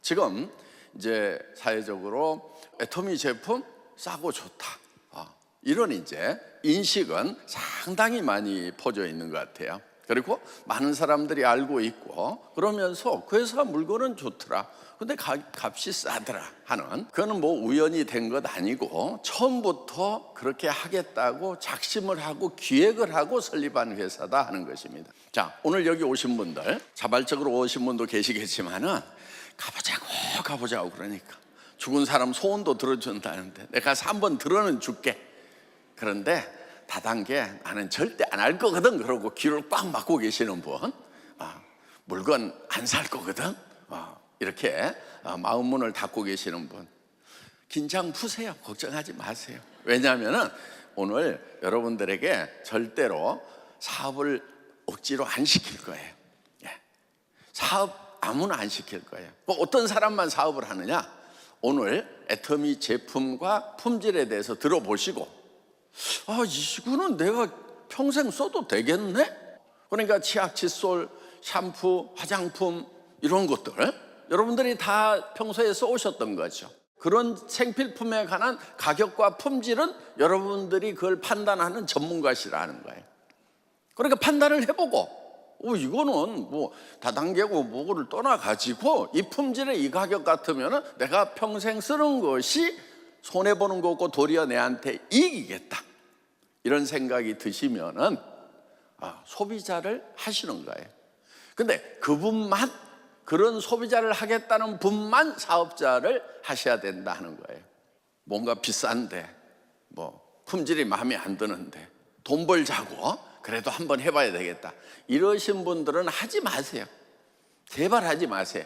지금 이제 사회적으로 애터미 제품 싸고 좋다, 이런 이제 인식은 상당히 많이 퍼져 있는 것 같아요. 그리고 많은 사람들이 알고 있고, 그러면서 그 회사 물건은 좋더라, 근데 값이 싸더라 하는, 그거는 뭐 우연히 된 것 아니고 처음부터 그렇게 하겠다고 작심을 하고 기획을 하고 설립한 회사다 하는 것입니다. 자, 오늘 여기 오신 분들, 자발적으로 오신 분도 계시겠지만은 가보자고 그러니까 죽은 사람 소원도 들어준다는데 내가 가서 한번 들어는 줄게. 그런데 다단계 나는 절대 안 할 거거든 그러고 귀를 꽉 막고 계시는 분, 물건 안 살 거거든, 이렇게 마음문을 닫고 계시는 분, 긴장 푸세요. 걱정하지 마세요. 왜냐하면 오늘 여러분들에게 절대로 사업을 억지로 안 시킬 거예요. 사업 아무나 안 시킬 거예요. 뭐 어떤 사람만 사업을 하느냐? 오늘 애터미 제품과 품질에 대해서 들어보시고, 이거는 내가 평생 써도 되겠네? 그러니까 치약, 칫솔, 샴푸, 화장품 이런 것들 여러분들이 다 평소에 써오셨던 거죠. 그런 생필품에 관한 가격과 품질은 여러분들이 그걸 판단하는 전문가시라는 거예요. 그러니까 판단을 해보고, 이거는 뭐 다단계고 뭐고를 떠나가지고 이 품질에 이 가격 같으면 내가 평생 쓰는 것이 손해보는 거고 도리어 내한테 이익이겠다, 이런 생각이 드시면은 소비자를 하시는 거예요. 근데 그분만, 그런 소비자를 하겠다는 분만 사업자를 하셔야 된다 하는 거예요. 뭔가 비싼데, 뭐 품질이 마음에 안 드는데 돈 벌자고 그래도 한번 해봐야 되겠다, 이러신 분들은 하지 마세요. 제발 하지 마세요.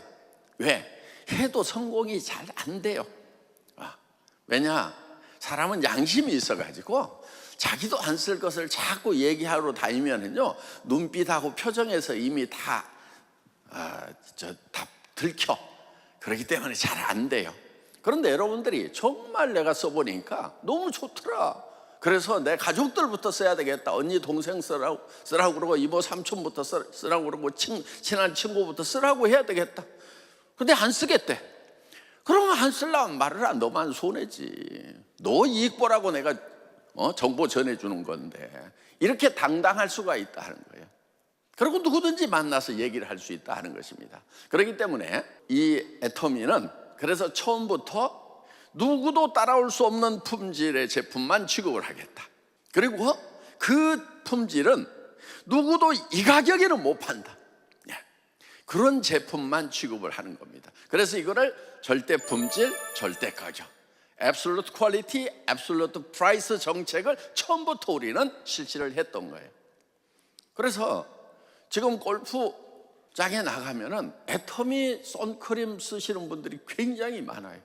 왜? 해도 성공이 잘 안 돼요. 왜냐? 사람은 양심이 있어가지고 자기도 안 쓸 것을 자꾸 얘기하러 다니면은요, 눈빛하고 표정에서 이미 다 들켜. 그렇기 때문에 잘 안 돼요. 그런데 여러분들이 정말 내가 써보니까 너무 좋더라, 그래서 내 가족들부터 써야 되겠다, 언니 동생 쓰라고 그러고 이모 삼촌부터 쓰라고 그러고 친한 친구부터 쓰라고 해야 되겠다. 근데 안 쓰겠대. 그러면 안 쓰려면 말을 안, 너만 손해지, 너 이익 보라고 내가 정보 전해주는 건데, 이렇게 당당할 수가 있다 하는 거예요. 그리고 누구든지 만나서 얘기를 할 수 있다 하는 것입니다. 그렇기 때문에 이 애터미는 그래서 처음부터 누구도 따라올 수 없는 품질의 제품만 취급을 하겠다. 그리고 그 품질은 누구도 이 가격에는 못 판다, 그런 제품만 취급을 하는 겁니다. 그래서 이거를 절대 품질, 절대 가격, Absolute Quality, Absolute Price 정책을 처음부터 우리는 실시를 했던 거예요. 그래서 지금 골프장에 나가면은 애터미 선크림 쓰시는 분들이 굉장히 많아요.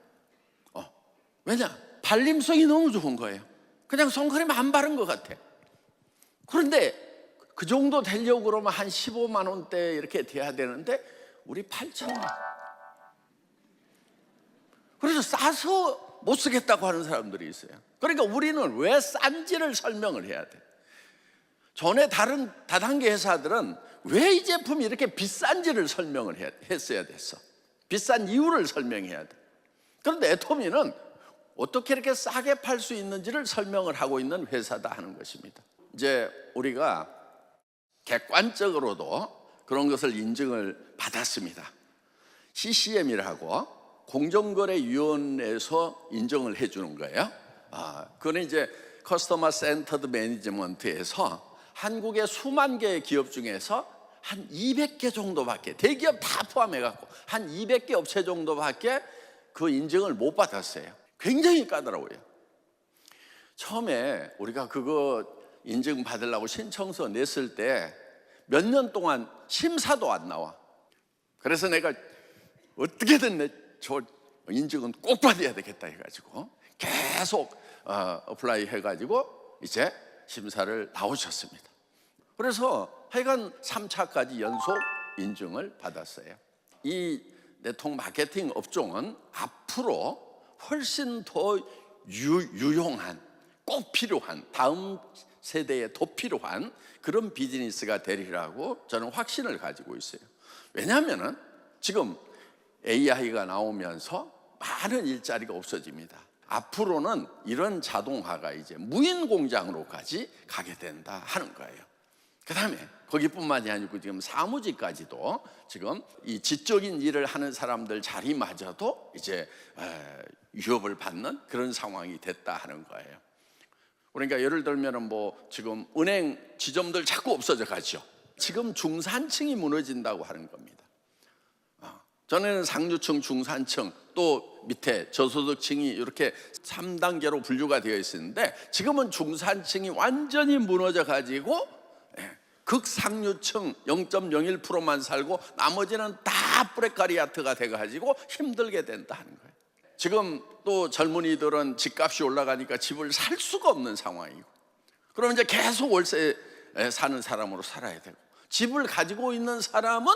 왜냐? 발림성이 너무 좋은 거예요. 그냥 선크림 안 바른 것 같아. 그런데 그 정도 되려고 그러면 한 15만 원대 이렇게 돼야 되는데 우리 8,000원. 그래서 싸서 못 쓰겠다고 하는 사람들이 있어요. 그러니까 우리는 왜 싼지를 설명을 해야 돼. 전에 다른 다단계 회사들은 왜 이 제품이 이렇게 비싼지를 설명을 했어야 됐어. 비싼 이유를 설명해야 돼. 그런데 애터미는 어떻게 이렇게 싸게 팔 수 있는지를 설명을 하고 있는 회사다 하는 것입니다. 이제 우리가 객관적으로도 그런 것을 인증을 받았습니다. CCM이라고 공정거래위원회에서 인정을 해주는 거예요. 그거는 이제 커스터머 센터드 매니지먼트에서 한국의 수만 개의 기업 중에서 한 200개 정도밖에, 대기업 다 포함해갖고 한 200개 업체 정도밖에 그 인증을 못 받았어요. 굉장히 까다로워요. 처음에 우리가 그거 인증 받으려고 신청서 냈을 때 몇 년 동안 심사도 안 나와. 그래서 내가 어떻게든 저 인증은 꼭 받아야 되겠다 해가지고 계속 어플라이 해가지고 이제 심사를 나오셨습니다. 그래서 하여간 3차까지 연속 인증을 받았어요. 이 네트워크 마케팅 업종은 앞으로 훨씬 더 유용한, 꼭 필요한, 다음 세대에 더 필요한 그런 비즈니스가 되리라고 저는 확신을 가지고 있어요. 왜냐하면 지금 AI가 나오면서 많은 일자리가 없어집니다. 앞으로는 이런 자동화가 이제 무인 공장으로까지 가게 된다 하는 거예요. 그 다음에 거기뿐만이 아니고 지금 사무직까지도 지금 이 지적인 일을 하는 사람들 자리마저도 이제 위협을 받는 그런 상황이 됐다 하는 거예요. 그러니까 예를 들면은 뭐 지금 은행 지점들 자꾸 없어져 가죠. 지금 중산층이 무너진다고 하는 겁니다. 전에는 상류층, 중산층, 또 밑에 저소득층이 이렇게 3단계로 분류가 되어 있었는데 지금은 중산층이 완전히 무너져 가지고 극상류층 0.01%만 살고 나머지는 다 프레카리아트가 돼 가지고 힘들게 된다 하는 거예요. 지금 또 젊은이들은 집값이 올라가니까 집을 살 수가 없는 상황이고, 그럼 이제 계속 월세에 사는 사람으로 살아야 되고, 집을 가지고 있는 사람은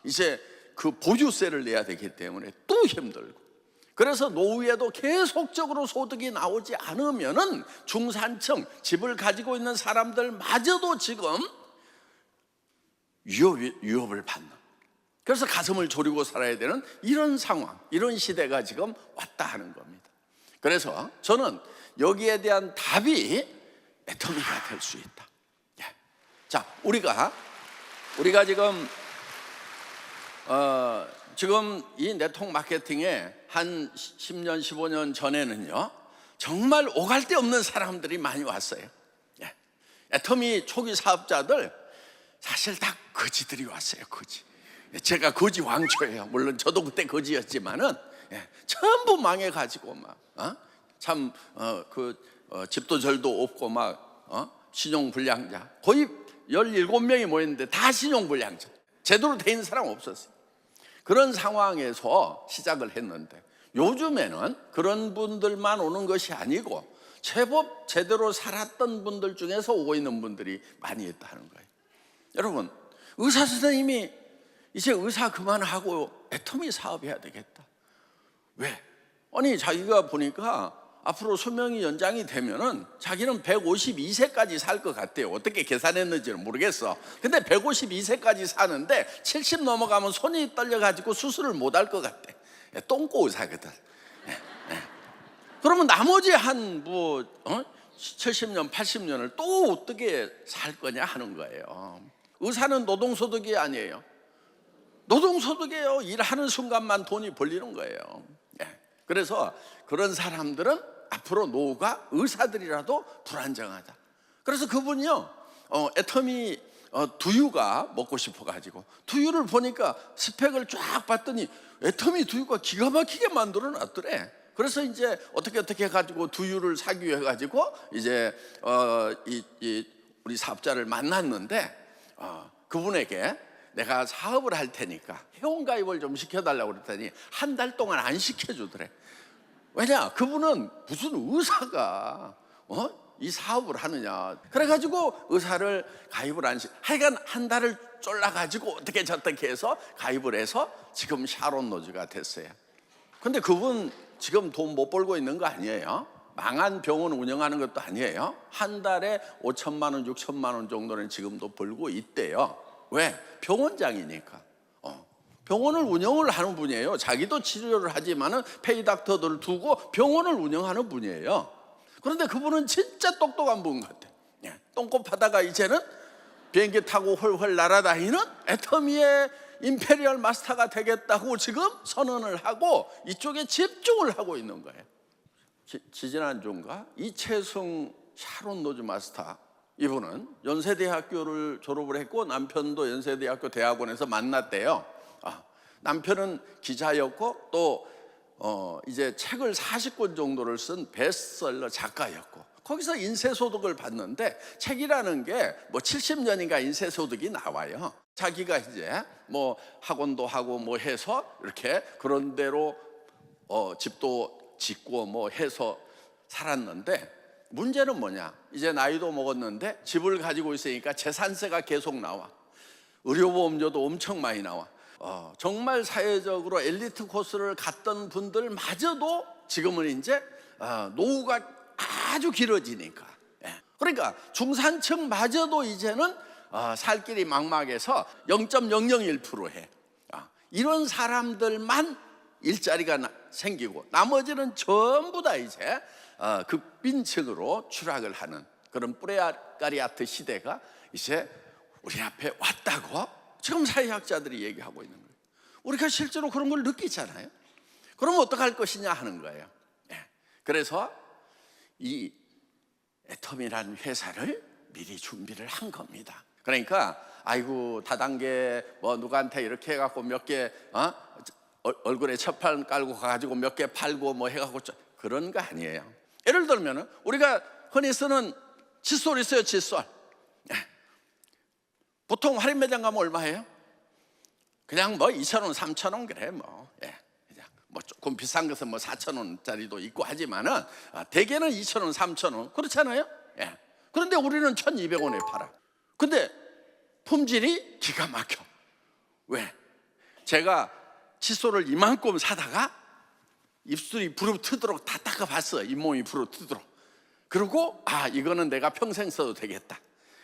이제 그 보유세를 내야 되기 때문에 또 힘들고, 그래서 노후에도 계속적으로 소득이 나오지 않으면은 중산층 집을 가지고 있는 사람들마저도 지금 위협을 받는, 그래서 가슴을 졸이고 살아야 되는 이런 상황, 이런 시대가 지금 왔다 하는 겁니다. 그래서 저는 여기에 대한 답이 애터미가 될 수 있다. 자, 우리가 지금 이 네트워크 마케팅에 한 10년, 15년 전에는요, 정말 오갈 데 없는 사람들이 많이 왔어요. 애터미 초기 사업자들 사실 다 거지들이 왔어요. 거지. 제가 거지 왕초예요. 물론 저도 그때 거지였지만은 전부 망해가지고 집도 절도 없고 신용불량자 거의 17명이 모였는데 다 신용불량자, 제대로 돼 있는 사람 없었어요. 그런 상황에서 시작을 했는데 요즘에는 그런 분들만 오는 것이 아니고 제법 제대로 살았던 분들 중에서 오고 있는 분들이 많이 있다는 거예요. 여러분, 의사 선생님이 이제 의사 그만하고 애터미 사업해야 되겠다. 왜? 아니 자기가 보니까 앞으로 수명이 연장이 되면은 자기는 152세까지 살 것 같대요. 어떻게 계산했는지는 모르겠어. 근데 152세까지 사는데 70 넘어가면 손이 떨려가지고 수술을 못 할 것 같대. 똥꼬 의사거든. 그러면 나머지 한 70년, 80년을 또 어떻게 살 거냐 하는 거예요. 의사는 노동소득이 아니에요. 노동소득이에요. 일하는 순간만 돈이 벌리는 거예요. 그래서 그런 사람들은 앞으로 노후가 의사들이라도 불안정하다. 그래서 그분이요, 애터미 두유가 먹고 싶어가지고 두유를 보니까 스펙을 쫙 봤더니 애터미 두유가 기가 막히게 만들어 놨더래. 그래서 이제 어떻게 해가지고 두유를 사기 위해 가지고 이제 우리 사업자를 만났는데 그분에게 내가 사업을 할 테니까 회원가입을 좀 시켜달라고 그랬더니 한 달 동안 안 시켜주더래. 왜냐? 그분은 무슨 의사가 이 사업을 하느냐. 그래가지고 의사를 가입을 안 시켜. 하여간 한 달을 쫄라가지고 어떻게 저떻게 해서 가입을 해서 지금 샤론 노즈가 됐어요. 근데 그분 지금 돈 못 벌고 있는 거 아니에요? 망한 병원 운영하는 것도 아니에요. 한 달에 5천만 원, 6천만 원 정도는 지금도 벌고 있대요. 왜? 병원장이니까. 병원을 운영을 하는 분이에요. 자기도 치료를 하지만은 페이닥터들을 두고 병원을 운영하는 분이에요. 그런데 그분은 진짜 똑똑한 분 같아. 똥꼬파다가 이제는 비행기 타고 헐헐 날아다니는 애터미의 임페리얼 마스터가 되겠다고 지금 선언을 하고 이쪽에 집중을 하고 있는 거예요. 지지난주인가 이채승 샤론 노즈 마스터, 이분은 연세대학교를 졸업을 했고 남편도 연세대학교 대학원에서 만났대요. 남편은 기자였고 또 이제 책을 40권 정도를 쓴 베스트셀러 작가였고, 거기서 인세소득을 받는데 책이라는 게 뭐 70년인가 인세소득이 나와요. 자기가 이제 뭐 학원도 하고 뭐 해서 이렇게 그런 대로 집도 짓고 뭐 해서 살았는데, 문제는 뭐냐? 이제 나이도 먹었는데 집을 가지고 있으니까 재산세가 계속 나와. 의료보험료도 엄청 많이 나와. 정말 사회적으로 엘리트 코스를 갔던 분들마저도 지금은 이제 노후가 아주 길어지니까, 그러니까 중산층마저도 이제는 살 길이 막막해서 0.001%해. 이런 사람들만 일자리가 생기고 나머지는 전부 다 이제 극빈층으로 추락을 하는 그런 프레카리아트 시대가 이제 우리 앞에 왔다고 지금 사회학자들이 얘기하고 있는 거예요. 우리가 실제로 그런 걸 느끼잖아요. 그럼 어떡할 것이냐 하는 거예요. 그래서 이 애텀이라는 회사를 미리 준비를 한 겁니다. 그러니까 아이고 다단계 뭐 누구한테 이렇게 해갖고 몇 개 얼굴에 첫판 깔고 가가지고 몇 개 팔고 뭐 해갖고 그런 거 아니에요. 예를 들면 우리가 흔히 쓰는 칫솔 있어요. 칫솔. 보통 할인 매장 가면 얼마예요? 그냥 뭐 2,000원, 3,000원 그래 뭐. 그냥 뭐 조금 비싼 것은 뭐 4,000원짜리도 있고 하지만은 대개는 2,000원, 3,000원 그렇잖아요. 그런데 우리는 1,200원에 팔아. 근데 품질이 기가 막혀. 왜? 제가 칫솔을 이만큼 사다가 입술이 부르트도록 다 닦아봤어. 잇몸이 부르트도록. 그리고 이거는 내가 평생 써도 되겠다.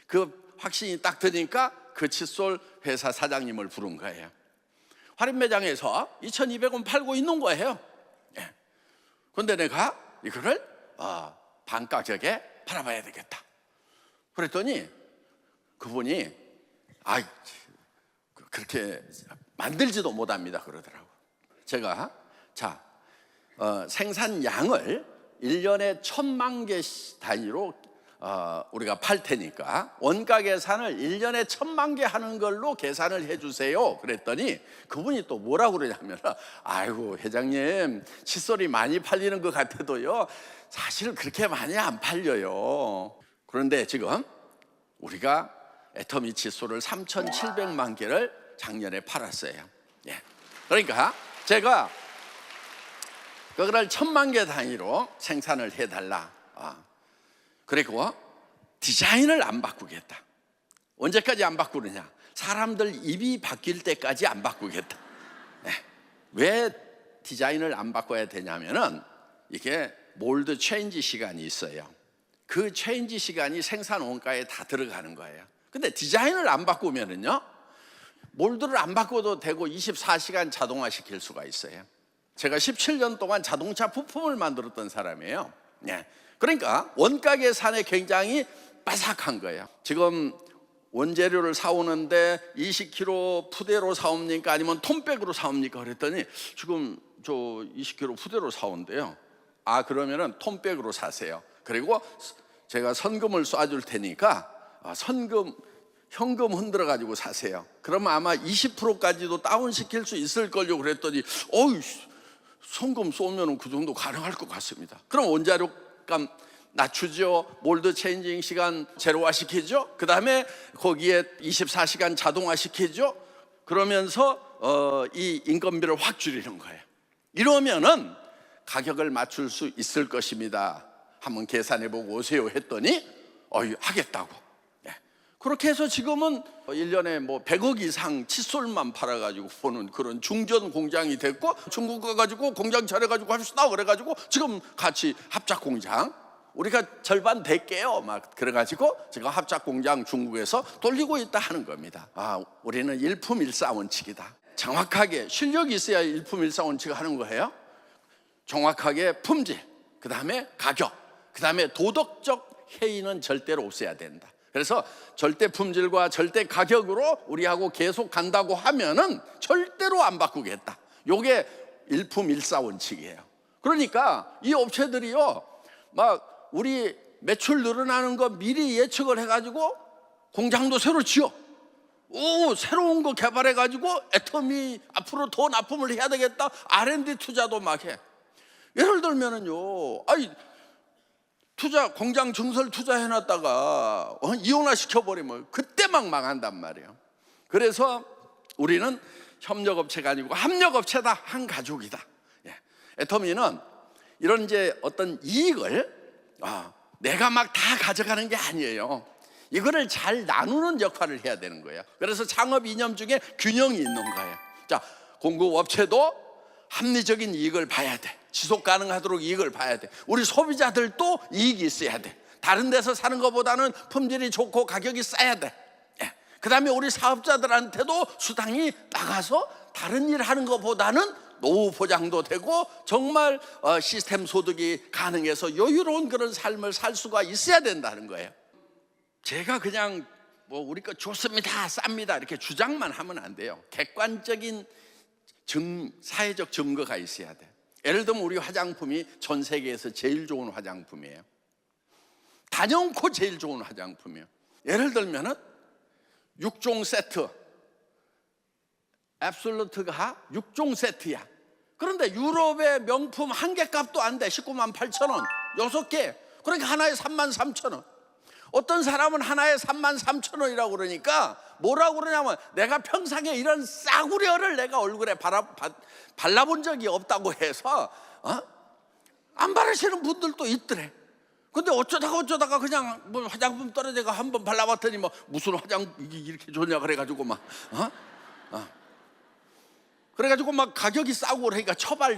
그 확신이 딱 드니까 그 칫솔 회사 사장님을 부른 거예요. 할인 매장에서 2,200원 팔고 있는 거예요. 그런데 내가 이거를 반 가격에 팔아봐야 되겠다. 그랬더니 그분이 그렇게 만들지도 못합니다 그러더라고. 제가 생산량을 1년에 1,000만 개 단위로 우리가 팔 테니까 원가 계산을 1년에 1,000만 개 하는 걸로 계산을 해주세요. 그랬더니 그분이 또 뭐라고 그러냐면 아이고 회장님 칫솔이 많이 팔리는 것 같아도요 사실 그렇게 많이 안 팔려요. 그런데 지금 우리가 애터미 칫솔을 3,700만 개를 작년에 팔았어요. 그러니까 제가 그걸 1,000만 개 단위로 생산을 해달라. 그리고 디자인을 안 바꾸겠다. 언제까지 안 바꾸느냐? 사람들 입이 바뀔 때까지 안 바꾸겠다. 왜 디자인을 안 바꿔야 되냐면은 이게 몰드 체인지 시간이 있어요. 그 체인지 시간이 생산 원가에 다 들어가는 거예요. 근데 디자인을 안 바꾸면은요 몰드를 안 바꿔도 되고 24시간 자동화 시킬 수가 있어요. 제가 17년 동안 자동차 부품을 만들었던 사람이에요. 그러니까 원가 계산에 굉장히 빠삭한 거예요. 지금 원재료를 사오는데 20kg 푸대로 사옵니까? 아니면 톤백으로 사옵니까? 그랬더니 지금 저 20kg 푸대로 사온대요. 그러면은 톤백으로 사세요. 그리고 제가 선금을 쏴줄 테니까 현금 흔들어 가지고 사세요. 그러면 아마 20%까지도 다운시킬 수 있을걸요. 그랬더니 현금 쏘면 그 정도 가능할 것 같습니다. 그럼 원자료값 낮추죠. 몰드 체인징 시간 제로화 시키죠. 그 다음에 거기에 24시간 자동화 시키죠. 그러면서 이 인건비를 확 줄이는 거예요. 이러면은 가격을 맞출 수 있을 것입니다. 한번 계산해보고 오세요 했더니 하겠다고. 그렇게 해서 지금은 1년에 뭐 100억 이상 칫솔만 팔아가지고 보는 그런 중전 공장이 됐고, 중국 가가지고 공장 차려가지고 합시다 그래가지고 지금 같이 합작 공장 우리가 절반 될게요 막 그래가지고 지금 합작 공장 중국에서 돌리고 있다 하는 겁니다. 우리는 일품일사 원칙이다. 정확하게 실력이 있어야 일품일사 원칙을 하는 거예요. 정확하게 품질, 그 다음에 가격, 그 다음에 도덕적 해이는 절대로 없애야 된다. 그래서 절대 품질과 절대 가격으로 우리하고 계속 간다고 하면은 절대로 안 바꾸겠다. 요게 일품일사 원칙이에요. 그러니까 이 업체들이요 막 우리 매출 늘어나는 거 미리 예측을 해가지고 공장도 새로 지어 새로운 거 개발해가지고 애터미 앞으로 더 납품을 해야 되겠다. R&D 투자도 막 해. 예를 들면은요 투자 공장 증설 투자해놨다가 이혼화 시켜버리면 그때 막 망한단 말이에요. 그래서 우리는 협력업체가 아니고 합력업체다. 한 가족이다. 애터미는 이런 이제 어떤 이익을 내가 막 다 가져가는 게 아니에요. 이거를 잘 나누는 역할을 해야 되는 거예요. 그래서 창업 이념 중에 균형이 있는 거예요. 자, 공급업체도 합리적인 이익을 봐야 돼. 지속 가능하도록 이익을 봐야 돼. 우리 소비자들도 이익이 있어야 돼. 다른 데서 사는 것보다는 품질이 좋고 가격이 싸야 돼. 그 다음에 우리 사업자들한테도 수당이 나가서 다른 일 하는 것보다는 노후 보장도 되고 정말 시스템 소득이 가능해서 여유로운 그런 삶을 살 수가 있어야 된다는 거예요. 제가 그냥 뭐 우리 거 좋습니다, 쌉니다 이렇게 주장만 하면 안 돼요. 객관적인 사회적 증거가 있어야 돼. 예를 들면 우리 화장품이 전 세계에서 제일 좋은 화장품이에요. 단연코 제일 좋은 화장품이에요. 예를 들면은 6종 세트, 앱솔루트가 6종 세트야. 그런데 유럽의 명품 한 개 값도 안 돼. 19만 8천 원 6개. 그러니까 하나에 3만 3천 원. 어떤 사람은 하나에 3만 3천 원이라고 그러니까 뭐라고 그러냐면 근데가 평상에 이런 싸구려를 내가 얼굴에 발라본 적이 없다고 해서 안 바르시는 분들도 있더래. 근데 어쩌다가 그냥 뭐 화장품 떨어져가 한번 발라봤더니 뭐 무슨 이게 이렇게 좋냐 그래가지고 막 그래가지고 막 가격이 싸고 그러니까 처발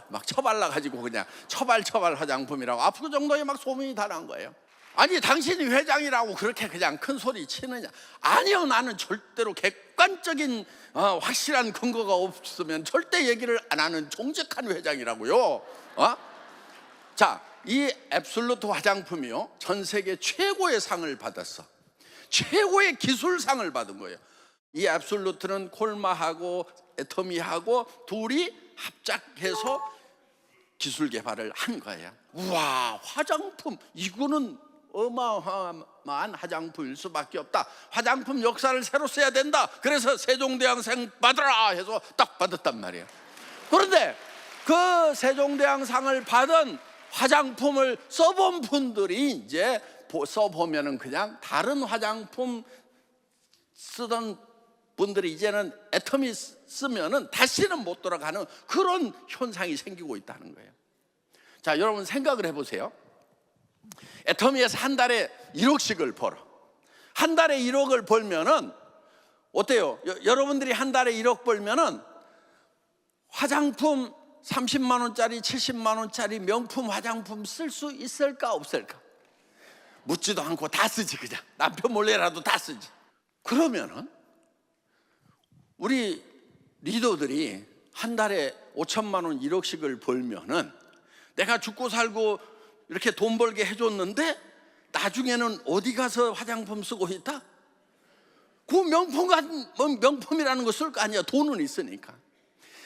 막 처발라가지고 그냥 처발 화장품이라고 앞으로 정도에 막 소문이 다 난 거예요. 아니 당신이 회장이라고 그렇게 그냥 큰 소리 치느냐? 아니요, 나는 절대로 객관적인 확실한 근거가 없으면 절대 얘기를 안 하는 정직한 회장이라고요. 자, 이 앱솔루트 화장품이요 전 세계 최고의 상을 받았어. 최고의 기술상을 받은 거예요. 이 앱솔루트는 콜마하고 애터미하고 둘이 합작해서 기술 개발을 한 거예요. 우와, 화장품 이거는 어마어마한 화장품일 수밖에 없다. 화장품 역사를 새로 써야 된다. 그래서 세종대왕상 받으라 해서 딱 받았단 말이에요. 그런데 그 세종대왕상을 받은 화장품을 써본 분들이 이제 써보면은 그냥 다른 화장품 쓰던 분들이 이제는 애터미 쓰면은 다시는 못 돌아가는 그런 현상이 생기고 있다는 거예요. 자, 여러분 생각을 해보세요. 애터미에서 한 달에 1억씩을 벌어. 한 달에 1억을 벌면은 어때요? 여러분들이 한 달에 1억 벌면은 화장품 30만 원짜리 70만 원짜리 명품 화장품 쓸 수 있을까 없을까? 묻지도 않고 다 쓰지. 그냥 남편 몰래라도 다 쓰지. 그러면은 우리 리더들이 한 달에 5천만 원 1억씩을 벌면은 내가 죽고 살고 이렇게 돈 벌게 해줬는데 나중에는 어디 가서 화장품 쓰고 있다? 그 명품이라는 거 쓸 거 아니야. 돈은 있으니까.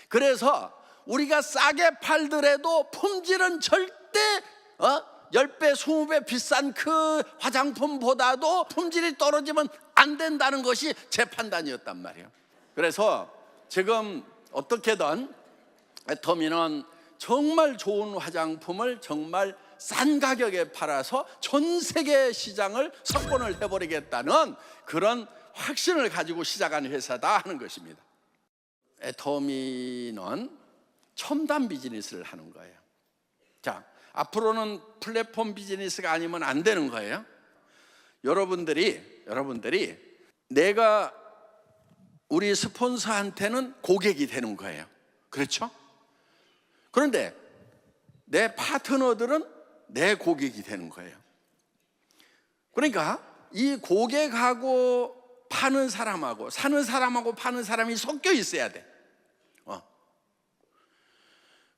그래서 우리가 싸게 팔더라도 품질은 절대 10배 20배 비싼 그 화장품보다도 품질이 떨어지면 안 된다는 것이 제 판단이었단 말이에요. 그래서 지금 어떻게든 애터미는 정말 좋은 화장품을 정말 싼 가격에 팔아서 전 세계 시장을 석권을 해버리겠다는 그런 확신을 가지고 시작한 회사다 하는 것입니다. 애터미는 첨단 비즈니스를 하는 거예요. 자, 앞으로는 플랫폼 비즈니스가 아니면 안 되는 거예요. 여러분들이 내가 우리 스폰서한테는 고객이 되는 거예요. 그렇죠? 그런데 내 파트너들은 내 고객이 되는 거예요. 그러니까 이 고객하고 파는 사람하고 사는 사람하고 파는 사람이 섞여 있어야 돼.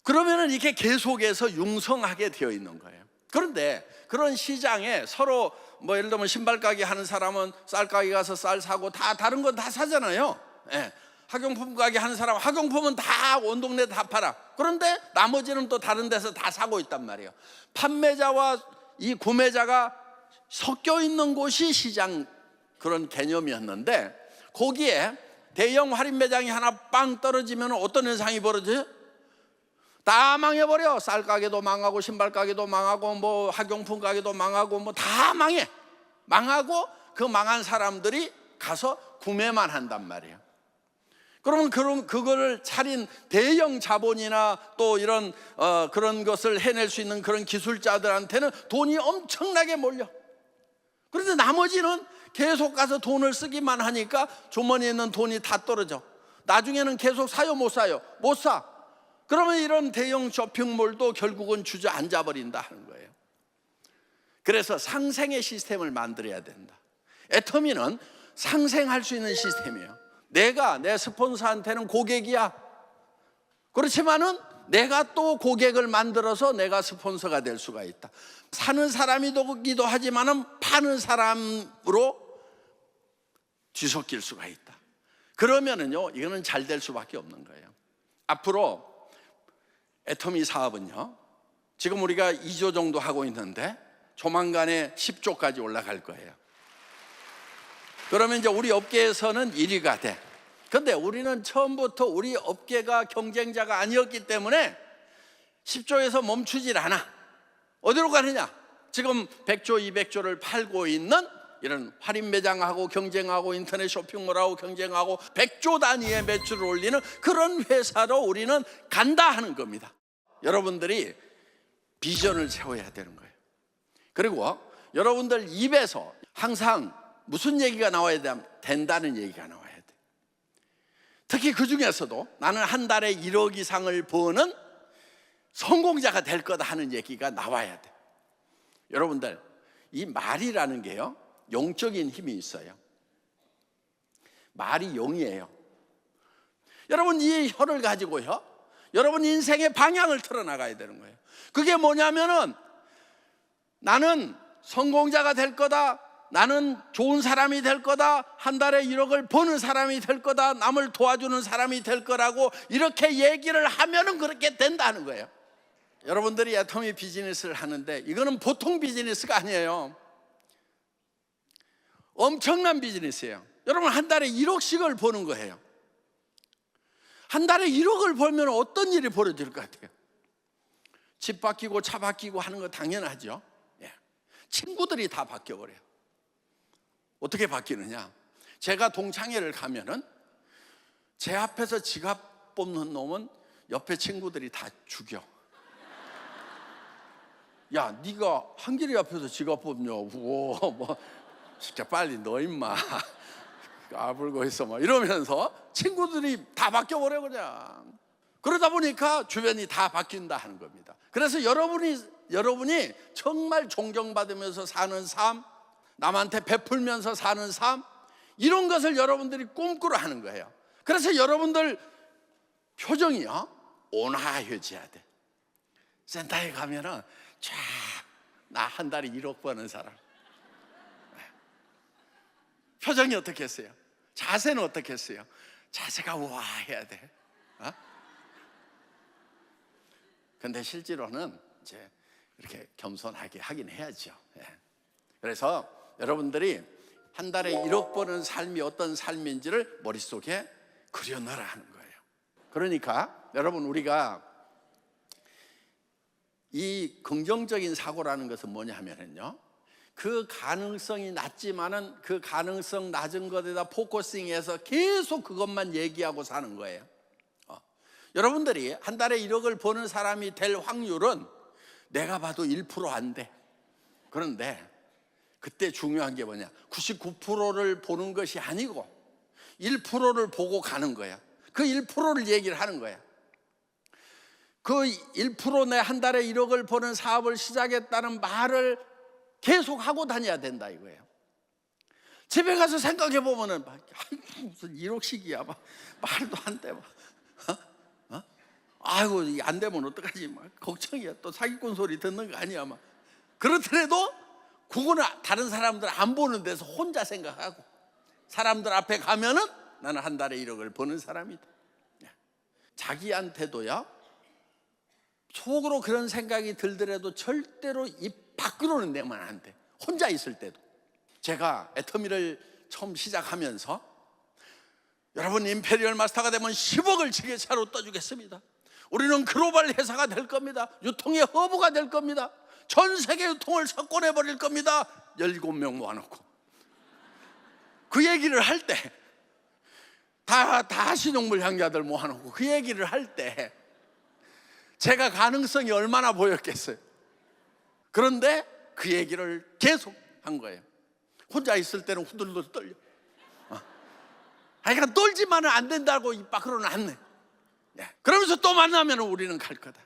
그러면은 이게 계속해서 융성하게 되어 있는 거예요. 그런데 그런 시장에 서로 뭐 예를 들면 신발 가게 하는 사람은 쌀 가게 가서 쌀 사고 다 다른 건 다 사잖아요. 예. 학용품 가게 하는 사람은 학용품은 다 온 동네 다 팔아. 그런데 나머지는 또 다른 데서 다 사고 있단 말이에요. 판매자와 이 구매자가 섞여 있는 곳이 시장 그런 개념이었는데 거기에 대형 할인 매장이 하나 빵 떨어지면 어떤 현상이 벌어져요? 다 망해버려. 쌀 가게도 망하고 신발 가게도 망하고 뭐 학용품 가게도 망하고 뭐 다 망하고 그 망한 사람들이 가서 구매만 한단 말이에요. 그러면 그거를 차린 대형 자본이나 또 이런 그런 것을 해낼 수 있는 그런 기술자들한테는 돈이 엄청나게 몰려. 그런데 나머지는 계속 가서 돈을 쓰기만 하니까 주머니에 있는 돈이 다 떨어져. 나중에는 계속 사요 못 사요? 못 사. 그러면 이런 대형 쇼핑몰도 결국은 주저앉아 버린다 하는 거예요. 그래서 상생의 시스템을 만들어야 된다. 애터미는 상생할 수 있는 시스템이에요. 내가 내 스폰서한테는 고객이야. 그렇지만은 내가 또 고객을 만들어서 내가 스폰서가 될 수가 있다. 사는 사람이기도 하지만은 파는 사람으로 뒤섞일 수가 있다. 그러면은요, 이거는 잘 될 수밖에 없는 거예요. 앞으로 애터미 사업은요, 지금 우리가 2조 정도 하고 있는데 조만간에 10조까지 올라갈 거예요. 그러면 이제 우리 업계에서는 1위가 돼. 근데 우리는 처음부터 우리 업계가 경쟁자가 아니었기 때문에 10조에서 멈추질 않아. 어디로 가느냐? 지금 100조, 200조를 팔고 있는 이런 할인 매장하고 경쟁하고 인터넷 쇼핑몰하고 경쟁하고 100조 단위의 매출을 올리는 그런 회사로 우리는 간다 하는 겁니다. 여러분들이 비전을 세워야 되는 거예요. 그리고 여러분들 입에서 항상 무슨 얘기가 나와야 된다는 얘기가 나와야 돼. 특히 그 중에서도 나는 한 달에 1억 이상을 버는 성공자가 될 거다 하는 얘기가 나와야 돼. 여러분들, 이 말이라는 게요, 영적인 힘이 있어요. 말이 영이에요. 여러분, 이 혀를 가지고요, 여러분 인생의 방향을 틀어나가야 되는 거예요. 그게 뭐냐면은 나는 성공자가 될 거다, 나는 좋은 사람이 될 거다, 한 달에 1억을 버는 사람이 될 거다, 남을 도와주는 사람이 될 거라고 이렇게 얘기를 하면은 그렇게 된다는 거예요. 여러분들이 애터미 비즈니스를 하는데 이거는 보통 비즈니스가 아니에요. 엄청난 비즈니스예요. 여러분, 한 달에 1억씩을 버는 거예요. 한 달에 1억을 벌면 어떤 일이 벌어질 것 같아요? 집 바뀌고 차 바뀌고 하는 거 당연하죠. 예. 친구들이 다 바뀌어버려요. 어떻게 바뀌느냐? 제가 동창회를 가면은 제 앞에서 지갑 뽑는 놈은 옆에 친구들이 다 죽여. 야, 네가 한길이 앞에서 지갑 뽑냐고. 뭐 진짜 빨리 너 임마 까불고 있어 뭐 이러면서 친구들이 다 바뀌어버려 그냥. 그러다 보니까 주변이 다 바뀐다 하는 겁니다. 그래서 여러분이 정말 존경받으면서 사는 삶, 남한테 베풀면서 사는 삶, 이런 것을 여러분들이 꿈꾸러 하는 거예요. 그래서 여러분들 표정이요, 온화해져야 돼. 센터에 가면은 쫙 나 한 달에 1억 버는 사람 표정이 어떻게 했어요? 자세는 어떻게 했어요? 자세가 우아해야 돼. 근데 실제로는 이제 이렇게 겸손하게 하긴 해야죠. 그래서 여러분들이 한 달에 1억 버는 삶이 어떤 삶인지를 머릿속에 그려넣으라 하는 거예요. 그러니까 여러분, 우리가 이 긍정적인 사고라는 것은 뭐냐 하면은요, 그 가능성이 낮지만은 그 가능성 낮은 것에다 포커싱해서 계속 그것만 얘기하고 사는 거예요. 여러분들이 한 달에 1억을 버는 사람이 될 확률은 내가 봐도 1% 안 돼. 그런데 그때 중요한 게 뭐냐, 99%를 보는 것이 아니고 1%를 보고 가는 거야. 그 1%를 얘기를 하는 거야. 그 1% 내 한 달에 1억을 버는 사업을 시작했다는 말을 계속 하고 다녀야 된다 이거예요. 집에 가서 생각해 보면은 무슨 1억씩이야, 말도 안 돼. 아이고, 안 되면 어떡하지? 걱정이야. 또 사기꾼 소리 듣는 거 아니야? 그렇더라도 그거는 다른 사람들 안 보는 데서 혼자 생각하고, 사람들 앞에 가면은 나는 한 달에 1억을 버는 사람이다. 자기한테도요, 속으로 그런 생각이 들더라도 절대로 입 밖으로는 내면 안 돼. 혼자 있을 때도. 제가 애터미를 처음 시작하면서 여러분, 임페리얼 마스터가 되면 10억을 지게차로 떠주겠습니다. 우리는 글로벌 회사가 될 겁니다. 유통의 허브가 될 겁니다. 전 세계 유통을 석권해 버릴 겁니다. 17명 모아놓고 그 얘기를 할 때, 다 신용물 향자들 모아놓고 그 얘기를 할 때 제가 가능성이 얼마나 보였겠어요. 그런데 그 얘기를 계속 한 거예요. 혼자 있을 때는 후들후들 떨려. 그러니까 떨지만은 안 된다고 입 밖으로는 안 내. 그러면서 또 만나면 우리는 갈 거다.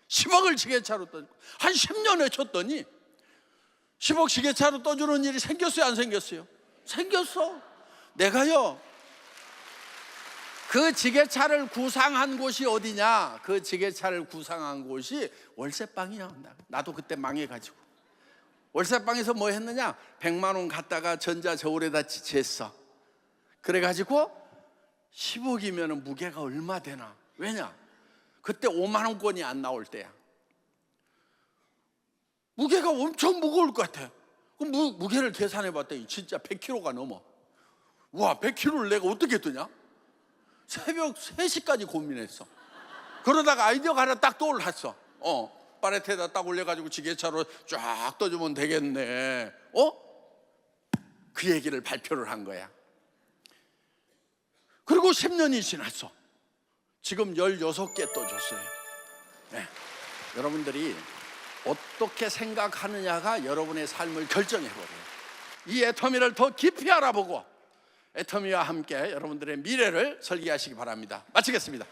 10억을 지게차로 떠주고 한 10년에 쳤더니 10억 지게차로 떠주는 일이 생겼어요, 안 생겼어요? 생겼어. 내가요, 그 지게차를 구상한 곳이 어디냐? 그 지게차를 구상한 곳이 월세방이야. 나도 그때 망해가지고 월세방에서 뭐 했느냐? 100만 원 갖다가 전자저울에다 쟀어. 그래가지고 10억이면 무게가 얼마 되나? 왜냐? 그때 5만 원권이 안 나올 때야. 무게가 엄청 무거울 것 같아. 그럼 무게를 계산해 봤더니 진짜 100kg가 넘어. 와, 100kg를 내가 어떻게 드냐? 새벽 3시까지 고민했어. 그러다가 아이디어가 하나 딱 떠올랐어. 파레트에다 딱 올려가지고 지게차로 쫙 떠주면 되겠네. 그 얘기를 발표를 한 거야. 그리고 10년이 지났어. 지금 16개 떠줬어요. 네. 여러분들이 어떻게 생각하느냐가 여러분의 삶을 결정해버려요. 이 애터미를 더 깊이 알아보고 애터미와 함께 여러분들의 미래를 설계하시기 바랍니다. 마치겠습니다.